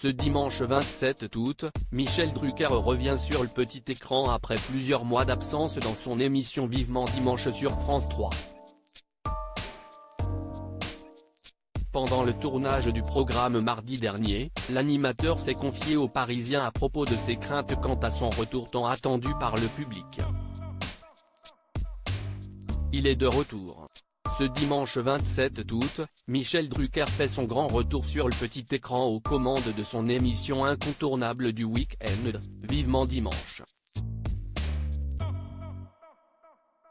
Ce dimanche 27 août, Michel Drucker revient sur le petit écran après plusieurs mois d'absence dans son émission Vivement Dimanche sur France 3. Pendant le tournage du programme mardi dernier, l'animateur s'est confié aux Parisiens à propos de ses craintes quant à son retour tant attendu par le public. Il est de retour. Ce dimanche 27 août, Michel Drucker fait son grand retour sur le petit écran aux commandes de son émission incontournable du week-end, Vivement Dimanche.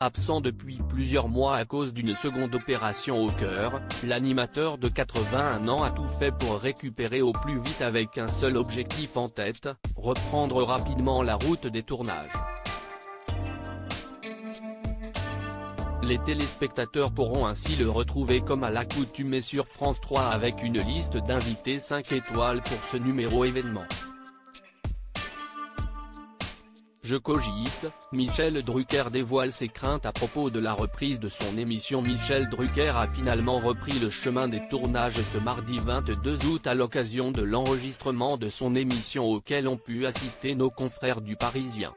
Absent depuis plusieurs mois à cause d'une seconde opération au cœur, l'animateur de 81 ans a tout fait pour récupérer au plus vite avec un seul objectif en tête, reprendre rapidement la route des tournages. Les téléspectateurs pourront ainsi le retrouver comme à l'accoutumée sur France 3 avec une liste d'invités 5 étoiles pour ce numéro événement. Je cogite, Michel Drucker dévoile ses craintes à propos de la reprise de son émission. Michel Drucker a finalement repris le chemin des tournages ce mardi 22 août à l'occasion de l'enregistrement de son émission auquel ont pu assister nos confrères du Parisien.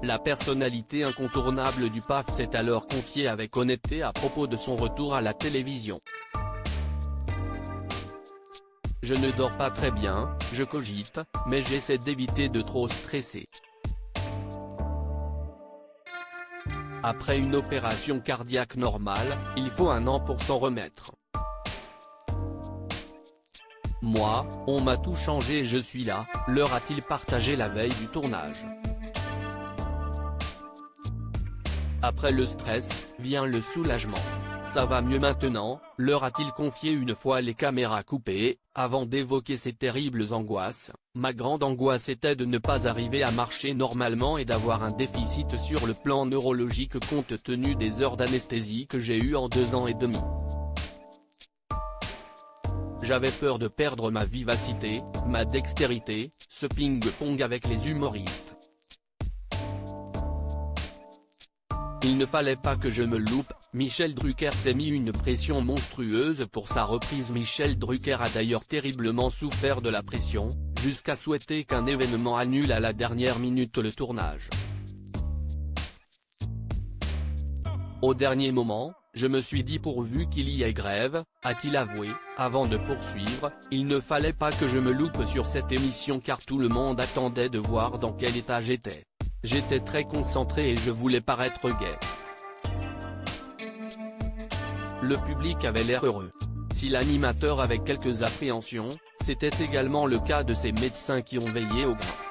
La personnalité incontournable du PAF s'est alors confiée avec honnêteté à propos de son retour à la télévision. Je ne dors pas très bien, je cogite, mais j'essaie d'éviter de trop stresser. Après une opération cardiaque normale, il faut 1 an pour s'en remettre. Moi, on m'a tout changé et je suis là, leur a-t-il partagé la veille du tournage. Après le stress, vient le soulagement. Ça va mieux maintenant, leur a-t-il confié une fois les caméras coupées, avant d'évoquer ses terribles angoisses. Ma grande angoisse était de ne pas arriver à marcher normalement et d'avoir un déficit sur le plan neurologique compte tenu des heures d'anesthésie que j'ai eues en 2 ans et demi. J'avais peur de perdre ma vivacité, ma dextérité, ce ping-pong avec les humoristes. Il ne fallait pas que je me loupe. Michel Drucker s'est mis une pression monstrueuse pour sa reprise. Michel Drucker a d'ailleurs terriblement souffert de la pression, jusqu'à souhaiter qu'un événement annule à la dernière minute le tournage. Au dernier moment, je me suis dit pourvu qu'il y ait grève, a-t-il avoué, avant de poursuivre, il ne fallait pas que je me loupe sur cette émission car tout le monde attendait de voir dans quel état j'étais. J'étais très concentré et je voulais paraître gai. Le public avait l'air heureux. Si l'animateur avait quelques appréhensions, c'était également le cas de ses médecins qui ont veillé au grain.